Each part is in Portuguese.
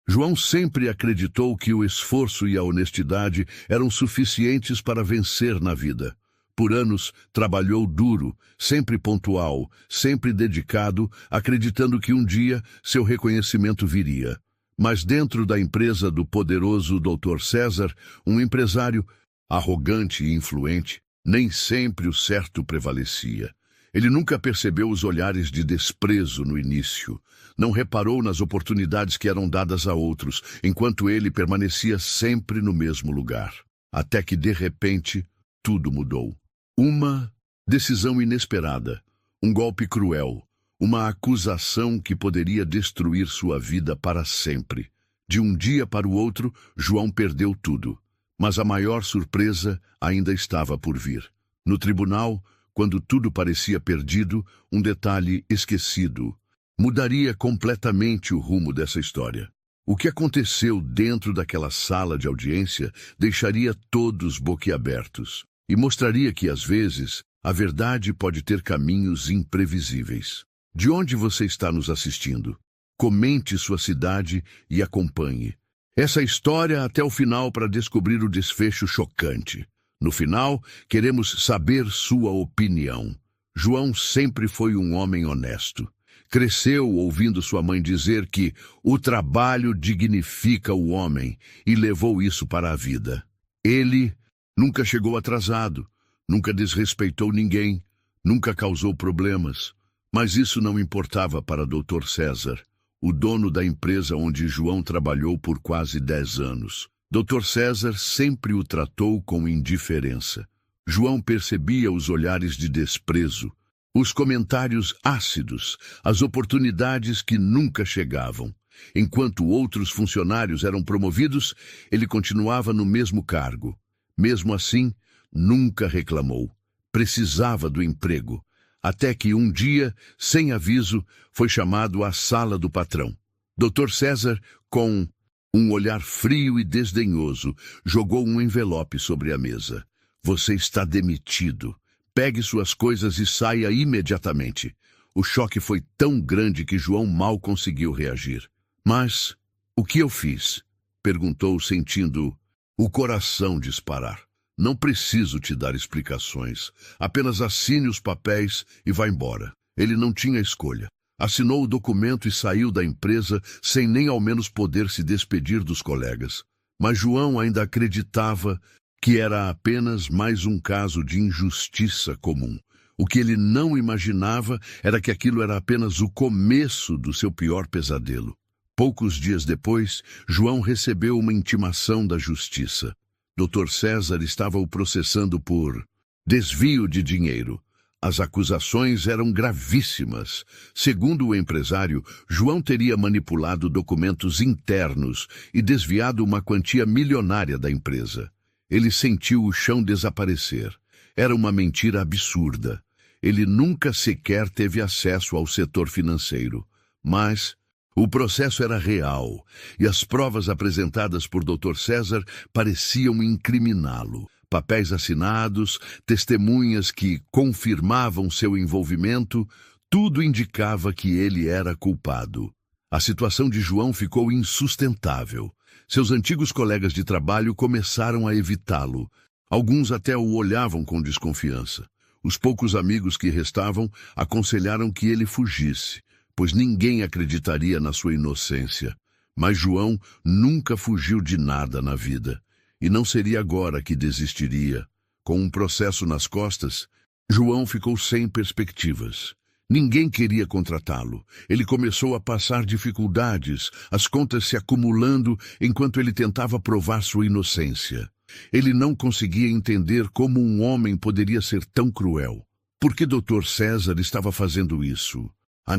João sempre acreditou que o esforço e a honestidade eram suficientes para vencer na vida. Por anos, trabalhou duro, sempre pontual, sempre dedicado, acreditando que um dia seu reconhecimento viria. Mas dentro da empresa do poderoso Dr. César, um empresário arrogante e influente, nem sempre o certo prevalecia. Ele nunca percebeu os olhares de desprezo no início. Não reparou nas oportunidades que eram dadas a outros, enquanto ele permanecia sempre no mesmo lugar. Até que, de repente, tudo mudou. Uma decisão inesperada, um golpe cruel, uma acusação que poderia destruir sua vida para sempre. De um dia para o outro, João perdeu tudo. Mas a maior surpresa ainda estava por vir. No tribunal, quando tudo parecia perdido, um detalhe esquecido mudaria completamente o rumo dessa história. O que aconteceu dentro daquela sala de audiência deixaria todos boquiabertos e mostraria que, às vezes, a verdade pode ter caminhos imprevisíveis. De onde você está nos assistindo? Comente sua cidade e acompanhe essa história até o final para descobrir o desfecho chocante. No final, queremos saber sua opinião. João sempre foi um homem honesto. Cresceu ouvindo sua mãe dizer que o trabalho dignifica o homem e levou isso para a vida. Ele nunca chegou atrasado, nunca desrespeitou ninguém, nunca causou problemas. Mas isso não importava para Dr. César, o dono da empresa onde João trabalhou por quase 10 anos. Dr. César sempre o tratou com indiferença. João percebia os olhares de desprezo, os comentários ácidos, as oportunidades que nunca chegavam. Enquanto outros funcionários eram promovidos, ele continuava no mesmo cargo. Mesmo assim, nunca reclamou. Precisava do emprego. Até que um dia, sem aviso, foi chamado à sala do patrão. Dr. César, com um olhar frio e desdenhoso, jogou um envelope sobre a mesa. Você está demitido. Pegue suas coisas e saia imediatamente. O choque foi tão grande que João mal conseguiu reagir. Mas o que eu fiz? Perguntou, sentindo o coração disparar. Não preciso te dar explicações. Apenas assine os papéis e vá embora. Ele não tinha escolha. Assinou o documento e saiu da empresa sem nem ao menos poder se despedir dos colegas. Mas João ainda acreditava que era apenas mais um caso de injustiça comum. O que ele não imaginava era que aquilo era apenas o começo do seu pior pesadelo. Poucos dias depois, João recebeu uma intimação da justiça. Dr. César estava o processando por desvio de dinheiro. As acusações eram gravíssimas. Segundo o empresário, João teria manipulado documentos internos e desviado uma quantia milionária da empresa. Ele sentiu o chão desaparecer. Era uma mentira absurda. Ele nunca sequer teve acesso ao setor financeiro. Mas o processo era real, e as provas apresentadas por Dr. César pareciam incriminá-lo. Papéis assinados, testemunhas que confirmavam seu envolvimento, tudo indicava que ele era culpado. A situação de João ficou insustentável. Seus antigos colegas de trabalho começaram a evitá-lo. Alguns até o olhavam com desconfiança. Os poucos amigos que restavam aconselharam que ele fugisse, pois ninguém acreditaria na sua inocência. Mas João nunca fugiu de nada na vida, e não seria agora que desistiria. Com um processo nas costas, João ficou sem perspectivas. Ninguém queria contratá-lo. Ele começou a passar dificuldades, as contas se acumulando enquanto ele tentava provar sua inocência. Ele não conseguia entender como um homem poderia ser tão cruel. Por que Dr. César estava fazendo isso?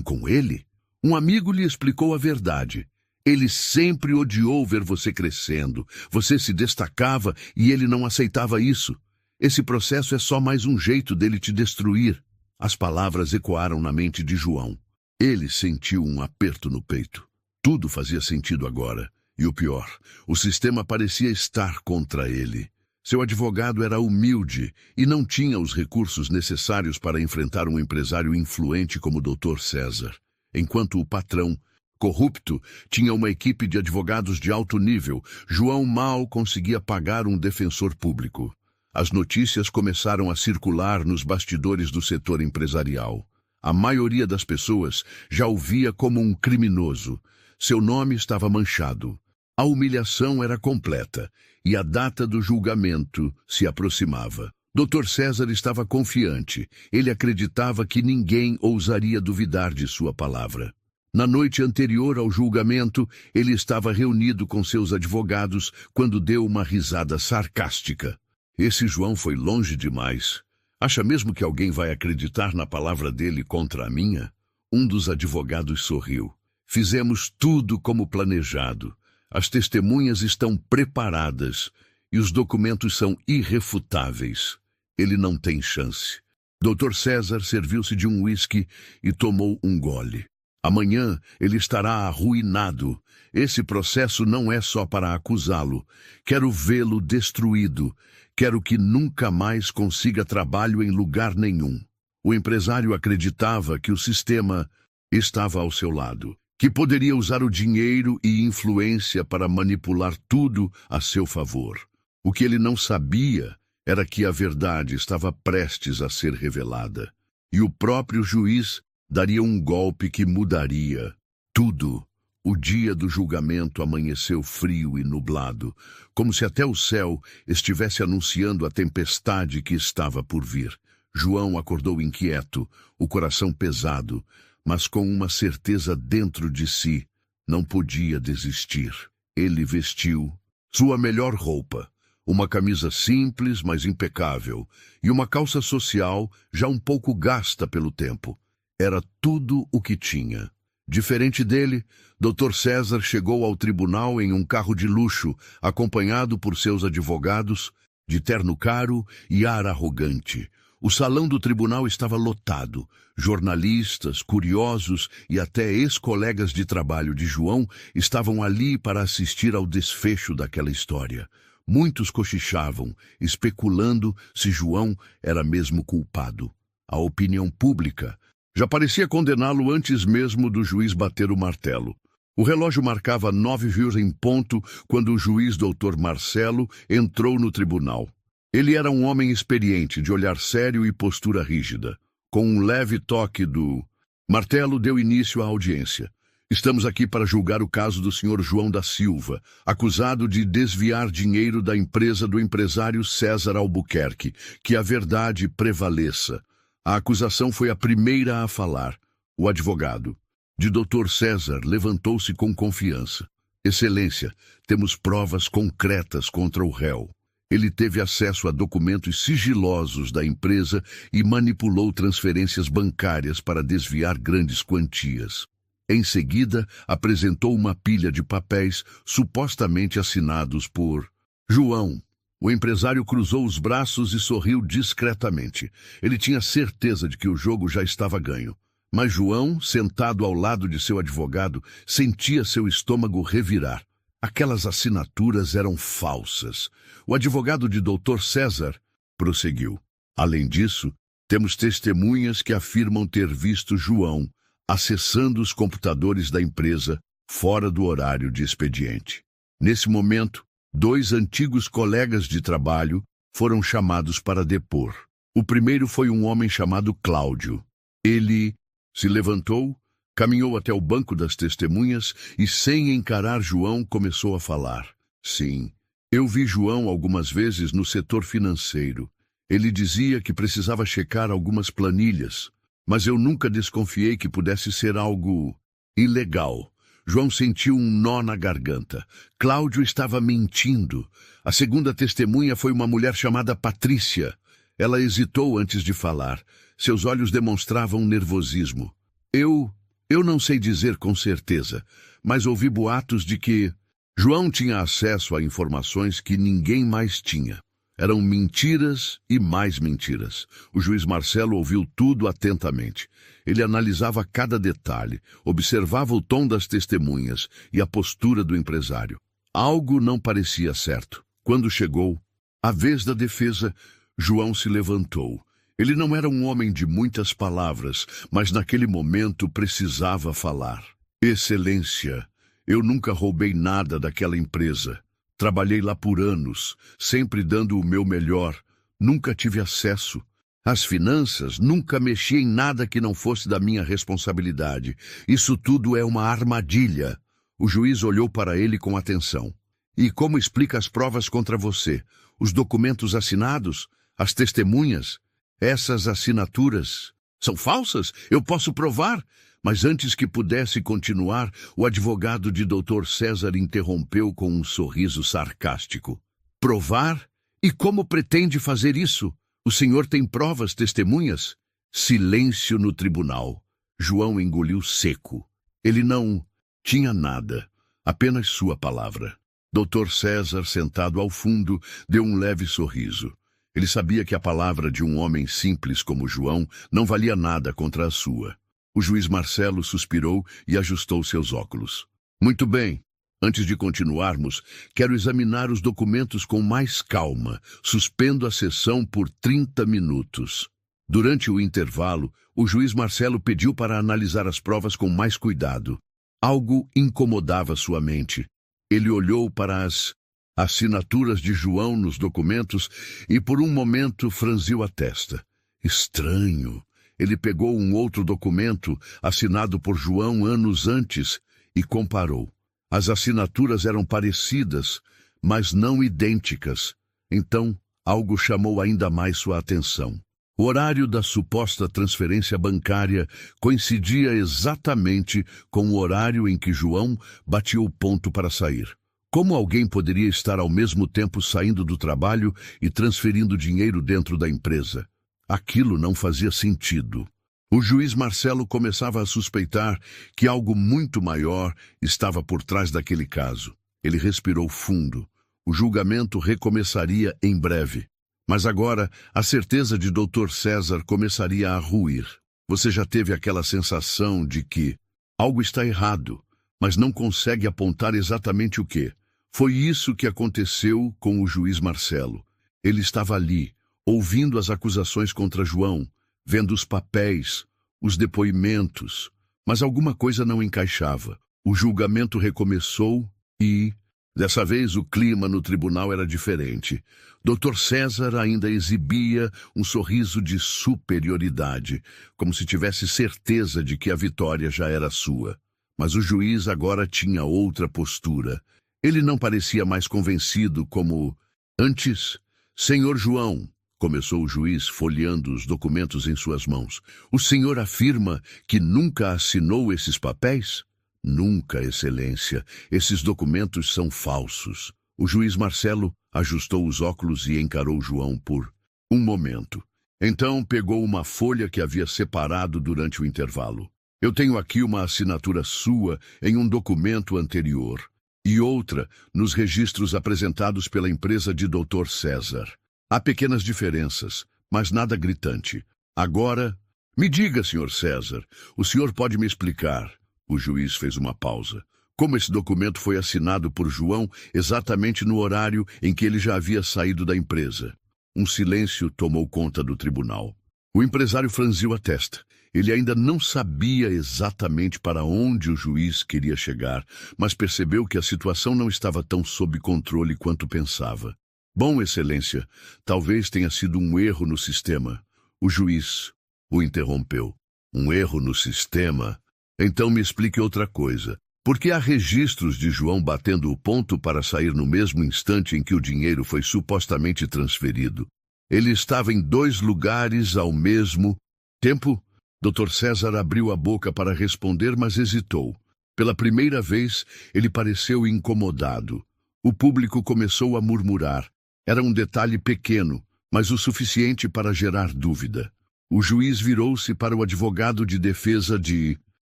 Com ele? Um amigo lhe explicou a verdade. Ele sempre odiou ver você crescendo. Você se destacava e ele não aceitava isso. Esse processo é só mais um jeito dele te destruir. As palavras ecoaram na mente de João. Ele sentiu um aperto no peito. Tudo fazia sentido agora. E o pior, o sistema parecia estar contra ele. Seu advogado era humilde e não tinha os recursos necessários para enfrentar um empresário influente como o Dr. César, enquanto o patrão Corrupto, tinha uma equipe de advogados de alto nível. João mal conseguia pagar um defensor público. As notícias começaram a circular nos bastidores do setor empresarial. A maioria das pessoas já o via como um criminoso. Seu nome estava manchado. A humilhação era completa e a data do julgamento se aproximava. Dr. César estava confiante. Ele acreditava que ninguém ousaria duvidar de sua palavra. Na noite anterior ao julgamento, ele estava reunido com seus advogados quando deu uma risada sarcástica. Esse João foi longe demais. Acha mesmo que alguém vai acreditar na palavra dele contra a minha? Um dos advogados sorriu. Fizemos tudo como planejado. As testemunhas estão preparadas e os documentos são irrefutáveis. Ele não tem chance. Dr. César serviu-se de um uísque e tomou um gole. Amanhã ele estará arruinado. Esse processo não é só para acusá-lo. Quero vê-lo destruído. Quero que nunca mais consiga trabalho em lugar nenhum. O empresário acreditava que o sistema estava ao seu lado, que poderia usar o dinheiro e influência para manipular tudo a seu favor. O que ele não sabia era que a verdade estava prestes a ser revelada. E o próprio juiz daria um golpe que mudaria tudo. O dia do julgamento amanheceu frio e nublado, como se até o céu estivesse anunciando a tempestade que estava por vir. João acordou inquieto, o coração pesado, mas com uma certeza dentro de si. Não podia desistir. Ele vestiu sua melhor roupa, uma camisa simples, mas impecável, e uma calça social já um pouco gasta pelo tempo. Era tudo o que tinha. Diferente dele, Dr. César chegou ao tribunal em um carro de luxo, acompanhado por seus advogados, de terno caro e ar arrogante. O salão do tribunal estava lotado. Jornalistas, curiosos e até ex-colegas de trabalho de João estavam ali para assistir ao desfecho daquela história. Muitos cochichavam, especulando se João era mesmo culpado. A opinião pública já parecia condená-lo antes mesmo do juiz bater o martelo. O relógio marcava 9h em ponto quando o juiz Dr. Marcelo entrou no tribunal. Ele era um homem experiente, de olhar sério e postura rígida. Com um leve toque do martelo, deu início à audiência. Estamos aqui para julgar o caso do Sr. João da Silva, acusado de desviar dinheiro da empresa do empresário César Albuquerque. Que a verdade prevaleça. A acusação foi a primeira a falar. O advogado de Dr. César levantou-se com confiança. Excelência, temos provas concretas contra o réu. Ele teve acesso a documentos sigilosos da empresa e manipulou transferências bancárias para desviar grandes quantias. Em seguida, apresentou uma pilha de papéis supostamente assinados por João. O empresário cruzou os braços e sorriu discretamente. Ele tinha certeza de que o jogo já estava ganho. Mas João, sentado ao lado de seu advogado, sentia seu estômago revirar. Aquelas assinaturas eram falsas. O advogado de Dr. César prosseguiu. Além disso, temos testemunhas que afirmam ter visto João acessando os computadores da empresa fora do horário de expediente. Nesse momento, 2 antigos colegas de trabalho foram chamados para depor. O primeiro foi um homem chamado Cláudio. Ele se levantou, caminhou até o banco das testemunhas e, sem encarar João, começou a falar. Sim, eu vi João algumas vezes no setor financeiro. Ele dizia que precisava checar algumas planilhas, mas eu nunca desconfiei que pudesse ser algo ilegal. João sentiu um nó na garganta. Cláudio estava mentindo. A segunda testemunha foi uma mulher chamada Patrícia. Ela hesitou antes de falar. Seus olhos demonstravam nervosismo. Eu não sei dizer com certeza, mas ouvi boatos de que João tinha acesso a informações que ninguém mais tinha. Eram mentiras e mais mentiras. O juiz Marcelo ouviu tudo atentamente. Ele analisava cada detalhe, observava o tom das testemunhas e a postura do empresário. Algo não parecia certo. Quando chegou a vez da defesa, João se levantou. Ele não era um homem de muitas palavras, mas naquele momento precisava falar. Excelência, eu nunca roubei nada daquela empresa. Trabalhei lá por anos, sempre dando o meu melhor. Nunca tive acesso às finanças, nunca mexi em nada que não fosse da minha responsabilidade. Isso tudo é uma armadilha. O juiz olhou para ele com atenção. E como explica as provas contra você? Os documentos assinados? As testemunhas? Essas assinaturas são falsas? Eu posso provar? Mas antes que pudesse continuar, o advogado de Dr. César interrompeu com um sorriso sarcástico. Provar? E como pretende fazer isso? O senhor tem provas, testemunhas? Silêncio no tribunal. João engoliu seco. Ele não tinha nada, apenas sua palavra. Dr. César, sentado ao fundo, deu um leve sorriso. Ele sabia que a palavra de um homem simples como João não valia nada contra a sua. O juiz Marcelo suspirou e ajustou seus óculos. Muito bem. Antes de continuarmos, quero examinar os documentos com mais calma. Suspendo a sessão por 30 minutos. Durante o intervalo, o juiz Marcelo pediu para analisar as provas com mais cuidado. Algo incomodava sua mente. Ele olhou para as assinaturas de João nos documentos e por um momento franziu a testa. Estranho. Ele pegou um outro documento assinado por João anos antes e comparou. As assinaturas eram parecidas, mas não idênticas. Então, algo chamou ainda mais sua atenção. O horário da suposta transferência bancária coincidia exatamente com o horário em que João batia o ponto para sair. Como alguém poderia estar ao mesmo tempo saindo do trabalho e transferindo dinheiro dentro da empresa? Aquilo não fazia sentido. O juiz Marcelo começava a suspeitar que algo muito maior estava por trás daquele caso. Ele respirou fundo. O julgamento recomeçaria em breve. Mas agora, a certeza de Dr. César começaria a ruir. Você já teve aquela sensação de que algo está errado, mas não consegue apontar exatamente o quê? Foi isso que aconteceu com o juiz Marcelo. Ele estava ali, ouvindo as acusações contra João, vendo os papéis, os depoimentos, mas alguma coisa não encaixava. O julgamento recomeçou e, dessa vez, o clima no tribunal era diferente. Dr. César ainda exibia um sorriso de superioridade, como se tivesse certeza de que a vitória já era sua. Mas o juiz agora tinha outra postura. Ele não parecia mais convencido como antes. Senhor João, começou o juiz folheando os documentos em suas mãos. O senhor afirma que nunca assinou esses papéis? Nunca, Excelência. Esses documentos são falsos. O juiz Marcelo ajustou os óculos e encarou João por um momento. Então pegou uma folha que havia separado durante o intervalo. Eu tenho aqui uma assinatura sua em um documento anterior e outra nos registros apresentados pela empresa de Dr. César. Há pequenas diferenças, mas nada gritante. Agora, me diga, Sr. César, o senhor pode me explicar? O juiz fez uma pausa. Como esse documento foi assinado por João exatamente no horário em que ele já havia saído da empresa? Um silêncio tomou conta do tribunal. O empresário franziu a testa. Ele ainda não sabia exatamente para onde o juiz queria chegar, mas percebeu que a situação não estava tão sob controle quanto pensava. Bom, Excelência, talvez tenha sido um erro no sistema. O juiz o interrompeu. Um erro no sistema? Então me explique outra coisa. Por que há registros de João batendo o ponto para sair no mesmo instante em que o dinheiro foi supostamente transferido? Ele estava em 2 lugares ao mesmo tempo? Dr. César abriu a boca para responder, mas hesitou. Pela primeira vez, ele pareceu incomodado. O público começou a murmurar. Era um detalhe pequeno, mas o suficiente para gerar dúvida. O juiz virou-se para o advogado de defesa de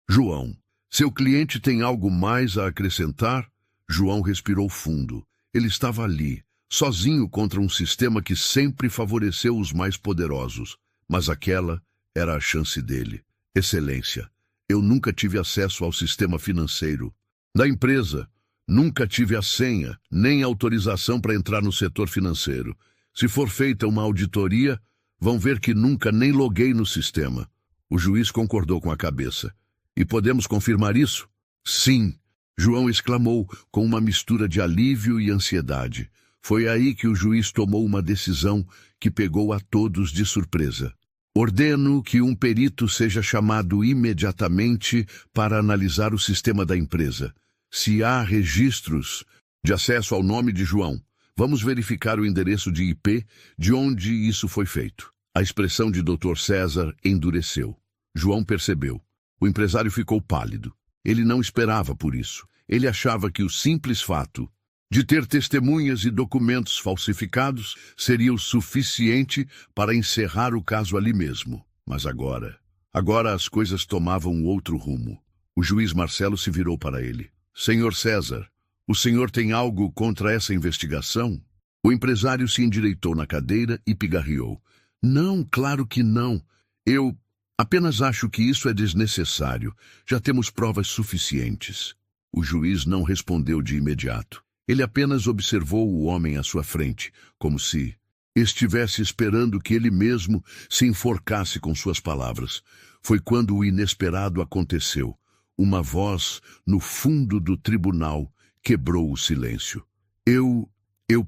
João. Seu cliente tem algo mais a acrescentar? João respirou fundo. Ele estava ali, sozinho contra um sistema que sempre favoreceu os mais poderosos. Mas aquela era a chance dele. Excelência, eu nunca tive acesso ao sistema financeiro da empresa. Nunca tive a senha, nem autorização para entrar no setor financeiro. Se for feita uma auditoria, vão ver que nunca nem loguei no sistema. O juiz concordou com a cabeça. E podemos confirmar isso? Sim, João exclamou com uma mistura de alívio e ansiedade. Foi aí que o juiz tomou uma decisão que pegou a todos de surpresa. Ordeno que um perito seja chamado imediatamente para analisar o sistema da empresa. Se há registros de acesso ao nome de João, vamos verificar o endereço de IP de onde isso foi feito. A expressão de Dr. César endureceu. João percebeu. O empresário ficou pálido. Ele não esperava por isso. Ele achava que o simples fato de ter testemunhas e documentos falsificados seria o suficiente para encerrar o caso ali mesmo. Mas agora as coisas tomavam outro rumo. O juiz Marcelo se virou para ele. Senhor César, o senhor tem algo contra essa investigação? O empresário se endireitou na cadeira e pigarreou. Não, claro que não. Eu apenas acho que isso é desnecessário. Já temos provas suficientes. O juiz não respondeu de imediato. Ele apenas observou o homem à sua frente, como se estivesse esperando que ele mesmo se enforcasse com suas palavras. Foi quando o inesperado aconteceu. Uma voz, no fundo do tribunal, quebrou o silêncio. Eu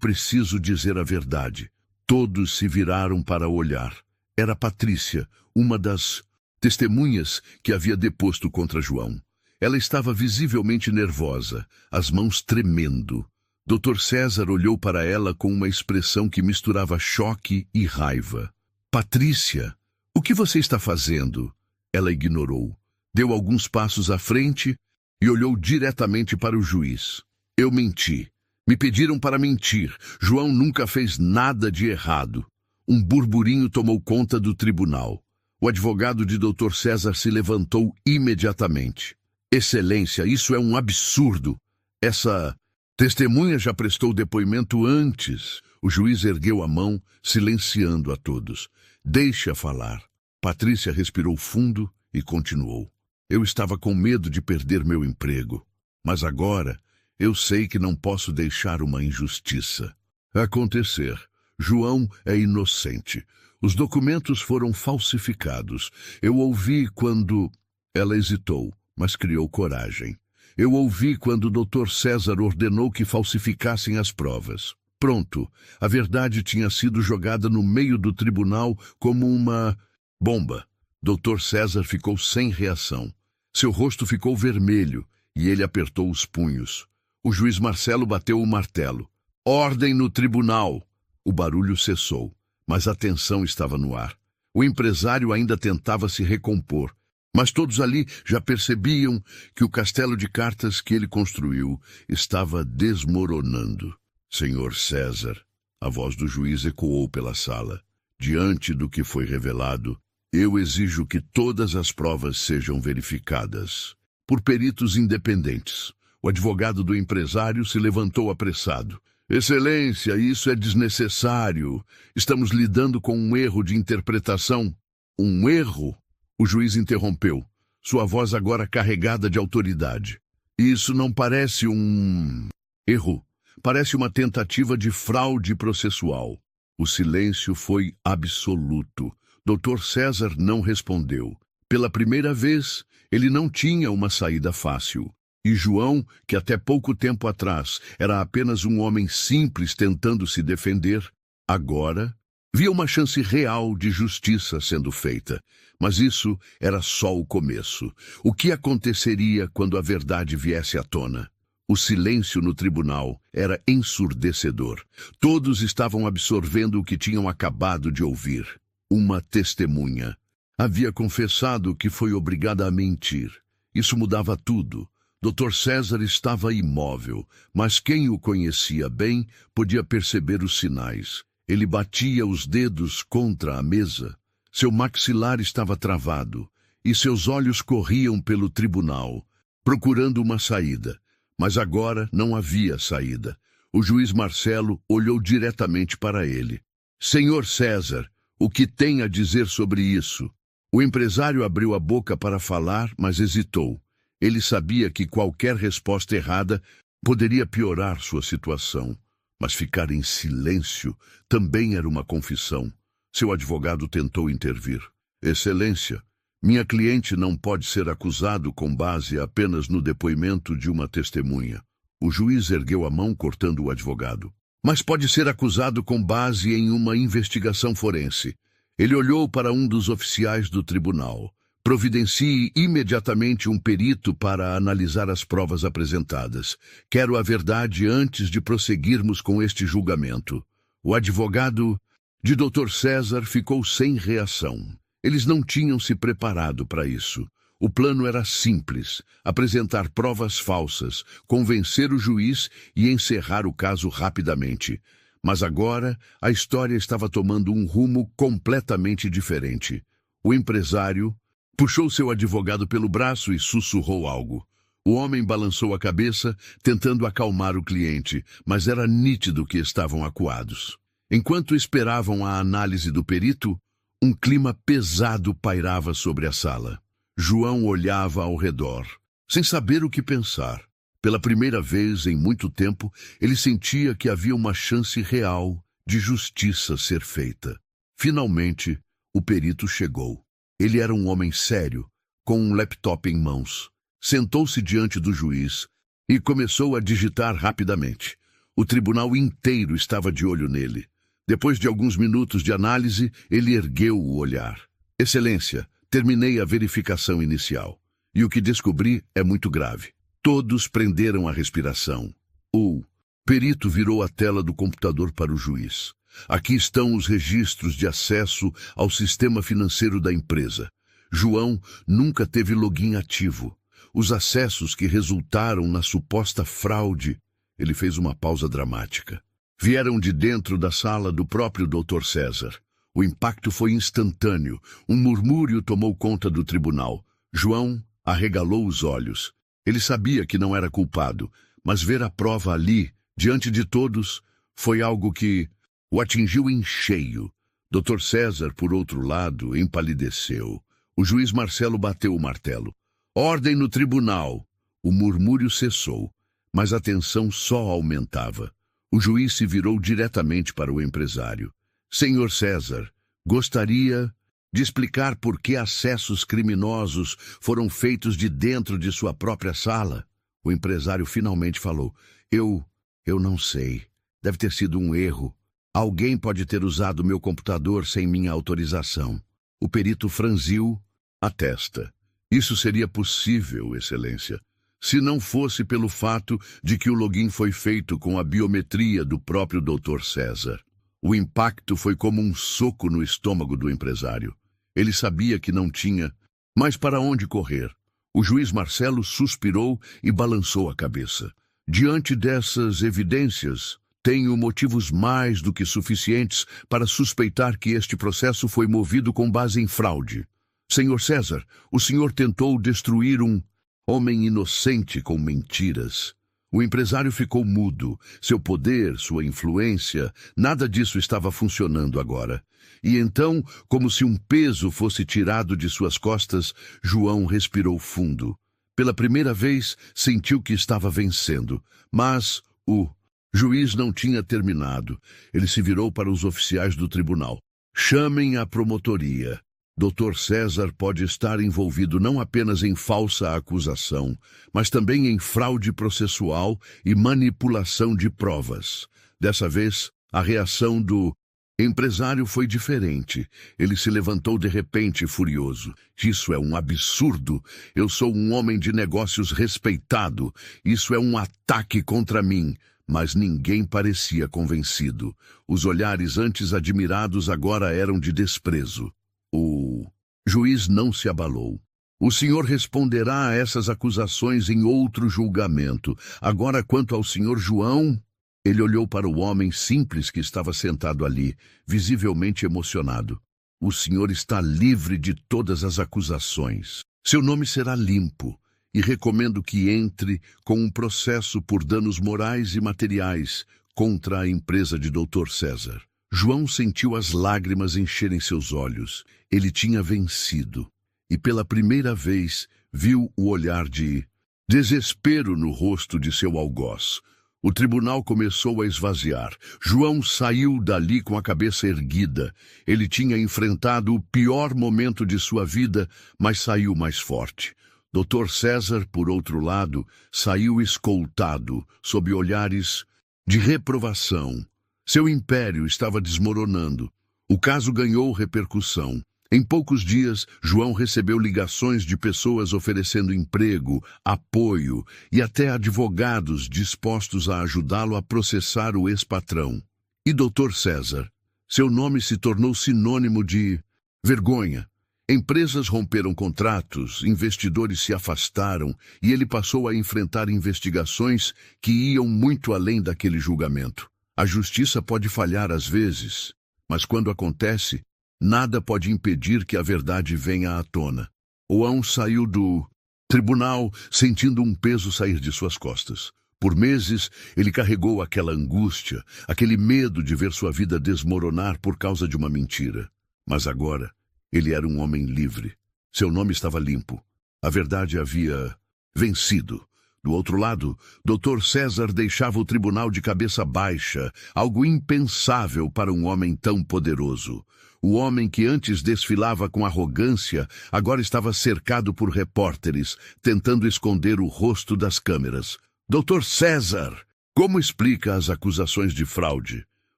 preciso dizer a verdade. Todos se viraram para olhar. Era Patrícia, uma das testemunhas que havia deposto contra João. Ela estava visivelmente nervosa, as mãos tremendo. Dr. César olhou para ela com uma expressão que misturava choque e raiva. Patrícia, o que você está fazendo? Ela ignorou. Deu alguns passos à frente e olhou diretamente para o juiz. Eu menti. Me pediram para mentir. João nunca fez nada de errado. Um burburinho tomou conta do tribunal. O advogado de Dr. César se levantou imediatamente. Excelência, isso é um absurdo. Essa testemunha já prestou depoimento antes. O juiz ergueu a mão, silenciando a todos. Deixa falar. Patrícia respirou fundo e continuou. Eu estava com medo de perder meu emprego. Mas agora eu sei que não posso deixar uma injustiça acontecer. João é inocente. Os documentos foram falsificados. Eu ouvi quando... Ela hesitou, mas criou coragem. Eu ouvi quando o Dr. César ordenou que falsificassem as provas. Pronto, a verdade tinha sido jogada no meio do tribunal como uma bomba. Dr. César ficou sem reação. Seu rosto ficou vermelho e ele apertou os punhos. O juiz Marcelo bateu o martelo. Ordem no tribunal! O barulho cessou, mas a tensão estava no ar. O empresário ainda tentava se recompor, mas todos ali já percebiam que o castelo de cartas que ele construiu estava desmoronando. Senhor César, a voz do juiz ecoou pela sala. Diante do que foi revelado, eu exijo que todas as provas sejam verificadas por peritos independentes. O advogado do empresário se levantou apressado. Excelência, isso é desnecessário. Estamos lidando com um erro de interpretação. Um erro? O juiz interrompeu, sua voz agora carregada de autoridade. Isso não parece um erro. Parece uma tentativa de fraude processual. O silêncio foi absoluto. Dr. César não respondeu. Pela primeira vez, ele não tinha uma saída fácil. E João, que até pouco tempo atrás era apenas um homem simples tentando se defender, agora via uma chance real de justiça sendo feita. Mas isso era só o começo. O que aconteceria quando a verdade viesse à tona? O silêncio no tribunal era ensurdecedor. Todos estavam absorvendo o que tinham acabado de ouvir. Uma testemunha havia confessado que foi obrigada a mentir. Isso mudava tudo. Dr. César estava imóvel, mas quem o conhecia bem podia perceber os sinais. Ele batia os dedos contra a mesa. Seu maxilar estava travado e seus olhos corriam pelo tribunal, procurando uma saída. Mas agora não havia saída. O juiz Marcelo olhou diretamente para ele. Senhor César, o que tem a dizer sobre isso? O empresário abriu a boca para falar, mas hesitou. Ele sabia que qualquer resposta errada poderia piorar sua situação. Mas ficar em silêncio também era uma confissão. Seu advogado tentou intervir. Excelência, Minha cliente não pode ser acusado com base apenas no depoimento de uma testemunha. O juiz ergueu a mão, cortando o advogado. Mas pode ser acusado com base em uma investigação forense. Ele olhou para um dos oficiais do tribunal. Providencie imediatamente um perito para analisar as provas apresentadas. Quero a verdade antes de prosseguirmos com este julgamento. O advogado de Dr. César ficou sem reação. Eles não tinham se preparado para isso. O plano era simples: apresentar provas falsas, convencer o juiz e encerrar o caso rapidamente. Mas agora, a história estava tomando um rumo completamente diferente. O empresário puxou seu advogado pelo braço e sussurrou algo. O homem balançou a cabeça, tentando acalmar o cliente, mas era nítido que estavam acuados. Enquanto esperavam a análise do perito, um clima pesado pairava sobre a sala. João olhava ao redor, sem saber o que pensar. Pela primeira vez em muito tempo, ele sentia que havia uma chance real de justiça ser feita. Finalmente, o perito chegou. Ele era um homem sério, com um laptop em mãos. Sentou-se diante do juiz e começou a digitar rapidamente. O tribunal inteiro estava de olho nele. Depois de alguns minutos de análise, ele ergueu o olhar. Excelência, terminei a verificação inicial. E o que descobri é muito grave. Todos prenderam a respiração. O perito virou a tela do computador para o juiz. Aqui estão os registros de acesso ao sistema financeiro da empresa. João nunca teve login ativo. Os acessos que resultaram na suposta fraude, ele fez uma pausa dramática, vieram de dentro da sala do próprio Dr. César. O impacto foi instantâneo. Um murmúrio tomou conta do tribunal. João arregalou os olhos. Ele sabia que não era culpado, mas ver a prova ali, diante de todos, foi algo que o atingiu em cheio. Dr. César, por outro lado, empalideceu. O juiz Marcelo bateu o martelo. Ordem no tribunal. O murmúrio cessou, mas a tensão só aumentava. O juiz se virou diretamente para o empresário. Senhor César, gostaria de explicar por que acessos criminosos foram feitos de dentro de sua própria sala? O empresário finalmente falou. Eu não sei. Deve ter sido um erro. Alguém pode ter usado meu computador sem minha autorização. O perito franziu a testa. Isso seria possível, Excelência, se não fosse pelo fato de que o login foi feito com a biometria do próprio Dr. César. O impacto foi como um soco no estômago do empresário. Ele sabia que não tinha mais para onde correr. O juiz Marcelo suspirou e balançou a cabeça. Diante dessas evidências, tenho motivos mais do que suficientes para suspeitar que este processo foi movido com base em fraude. Senhor César, o senhor tentou destruir um homem inocente com mentiras. O empresário ficou mudo. Seu poder, sua influência, nada disso estava funcionando agora. E então, como se um peso fosse tirado de suas costas, João respirou fundo. Pela primeira vez, sentiu que estava vencendo. Mas o juiz não tinha terminado. Ele se virou para os oficiais do tribunal. Chamem a promotoria. Dr. César pode estar envolvido não apenas em falsa acusação, mas também em fraude processual e manipulação de provas. Dessa vez, a reação do empresário foi diferente. Ele se levantou de repente, furioso. Isso é um absurdo. Eu sou um homem de negócios respeitado. Isso é um ataque contra mim. Mas ninguém parecia convencido. Os olhares antes admirados agora eram de desprezo. O juiz não se abalou. O senhor responderá a essas acusações em outro julgamento. Agora, quanto ao senhor João, ele olhou para o homem simples que estava sentado ali, visivelmente emocionado. O senhor está livre de todas as acusações. Seu nome será limpo e recomendo que entre com um processo por danos morais e materiais contra a empresa de Dr. César. João sentiu as lágrimas encherem seus olhos. Ele tinha vencido. E pela primeira vez viu o olhar de desespero no rosto de seu algoz. O tribunal começou a esvaziar. João saiu dali com a cabeça erguida. Ele tinha enfrentado o pior momento de sua vida, mas saiu mais forte. Dr. César, por outro lado, saiu escoltado, sob olhares de reprovação. Seu império estava desmoronando. O caso ganhou repercussão. Em poucos dias, João recebeu ligações de pessoas oferecendo emprego, apoio e até advogados dispostos a ajudá-lo a processar o ex-patrão. E Dr. César? Seu nome se tornou sinônimo de vergonha. Empresas romperam contratos, investidores se afastaram e ele passou a enfrentar investigações que iam muito além daquele julgamento. A justiça pode falhar às vezes, mas quando acontece, nada pode impedir que a verdade venha à tona. João saiu do tribunal sentindo um peso sair de suas costas. Por meses, ele carregou aquela angústia, aquele medo de ver sua vida desmoronar por causa de uma mentira. Mas agora, ele era um homem livre. Seu nome estava limpo. A verdade havia vencido. Do outro lado, Dr. César deixava o tribunal de cabeça baixa, algo impensável para um homem tão poderoso. O homem que antes desfilava com arrogância, agora estava cercado por repórteres, tentando esconder o rosto das câmeras. Dr. César, como explica as acusações de fraude?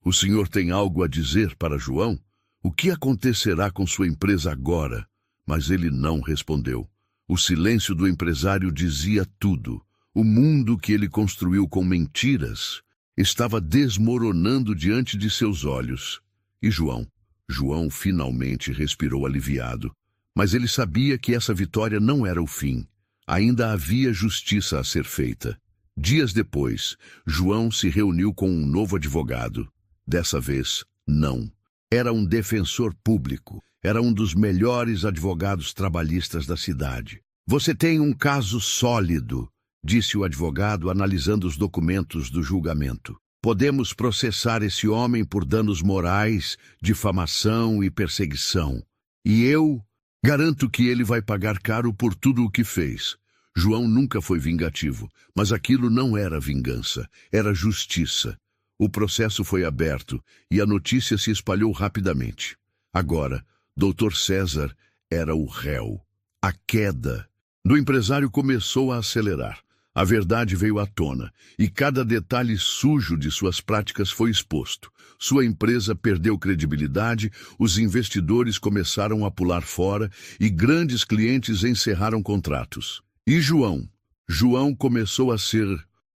O senhor tem algo a dizer para João? O que acontecerá com sua empresa agora? Mas ele não respondeu. O silêncio do empresário dizia tudo. O mundo que ele construiu com mentiras estava desmoronando diante de seus olhos. E João? João finalmente respirou aliviado. Mas ele sabia que essa vitória não era o fim. Ainda havia justiça a ser feita. Dias depois, João se reuniu com um novo advogado. Dessa vez, não. Era um defensor público. Era um dos melhores advogados trabalhistas da cidade. Você tem um caso sólido, disse o advogado, analisando os documentos do julgamento. Podemos processar esse homem por danos morais, difamação e perseguição. E eu garanto que ele vai pagar caro por tudo o que fez. João nunca foi vingativo, mas aquilo não era vingança, era justiça. O processo foi aberto e a notícia se espalhou rapidamente. Agora, Dr. César era o réu. A queda do empresário começou a acelerar. A verdade veio à tona, e cada detalhe sujo de suas práticas foi exposto. Sua empresa perdeu credibilidade, os investidores começaram a pular fora e grandes clientes encerraram contratos. E João? João começou a ser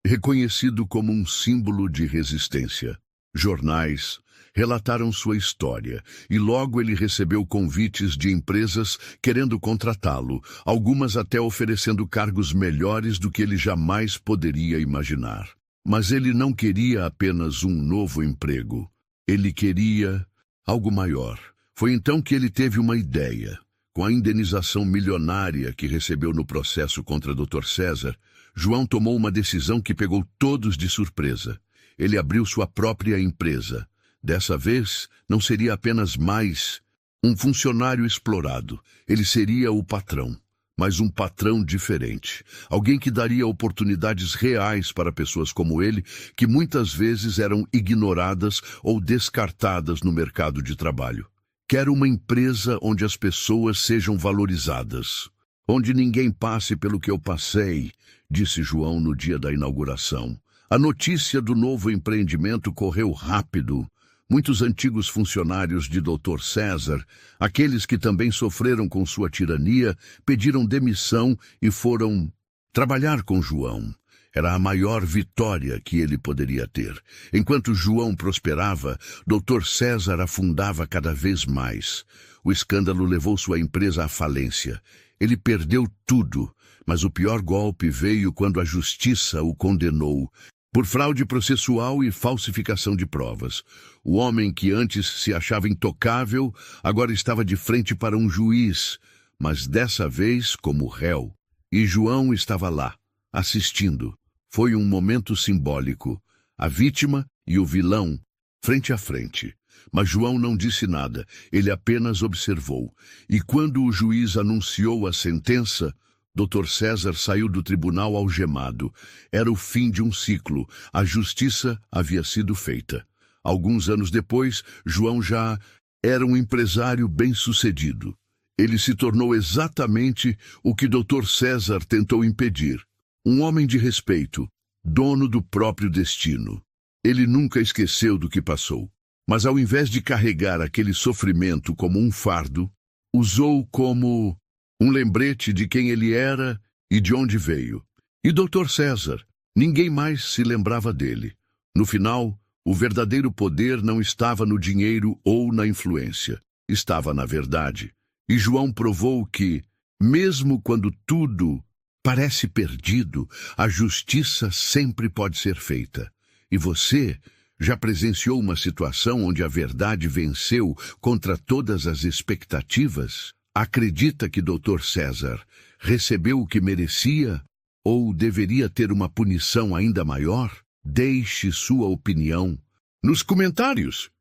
reconhecido como um símbolo de resistência. Jornais relataram sua história, e logo ele recebeu convites de empresas querendo contratá-lo, algumas até oferecendo cargos melhores do que ele jamais poderia imaginar. Mas ele não queria apenas um novo emprego. Ele queria algo maior. Foi então que ele teve uma ideia. Com a indenização milionária que recebeu no processo contra Dr. César, João tomou uma decisão que pegou todos de surpresa. Ele abriu sua própria empresa. Dessa vez, não seria apenas mais um funcionário explorado. Ele seria o patrão, mas um patrão diferente. Alguém que daria oportunidades reais para pessoas como ele, que muitas vezes eram ignoradas ou descartadas no mercado de trabalho. Quero uma empresa onde as pessoas sejam valorizadas, onde ninguém passe pelo que eu passei, disse João no dia da inauguração. A notícia do novo empreendimento correu rápido. Muitos antigos funcionários de Dr. César, aqueles que também sofreram com sua tirania, pediram demissão e foram trabalhar com João. Era a maior vitória que ele poderia ter. Enquanto João prosperava, Dr. César afundava cada vez mais. O escândalo levou sua empresa à falência. Ele perdeu tudo, mas o pior golpe veio quando a justiça o condenou por fraude processual e falsificação de provas. O homem que antes se achava intocável, agora estava de frente para um juiz, mas dessa vez como réu. E João estava lá, assistindo. Foi um momento simbólico. A vítima e o vilão, frente a frente. Mas João não disse nada, ele apenas observou. E quando o juiz anunciou a sentença, Dr. César saiu do tribunal algemado. Era o fim de um ciclo. A justiça havia sido feita. Alguns anos depois, João já era um empresário bem-sucedido. Ele se tornou exatamente o que Dr. César tentou impedir. Um homem de respeito, dono do próprio destino. Ele nunca esqueceu do que passou. Mas ao invés de carregar aquele sofrimento como um fardo, usou como um lembrete de quem ele era e de onde veio. E Dr. César, ninguém mais se lembrava dele. No final, o verdadeiro poder não estava no dinheiro ou na influência. Estava na verdade. E João provou que, mesmo quando tudo parece perdido, a justiça sempre pode ser feita. E você já presenciou uma situação onde a verdade venceu contra todas as expectativas? Acredita que Dr. César recebeu o que merecia ou deveria ter uma punição ainda maior? Deixe sua opinião nos comentários.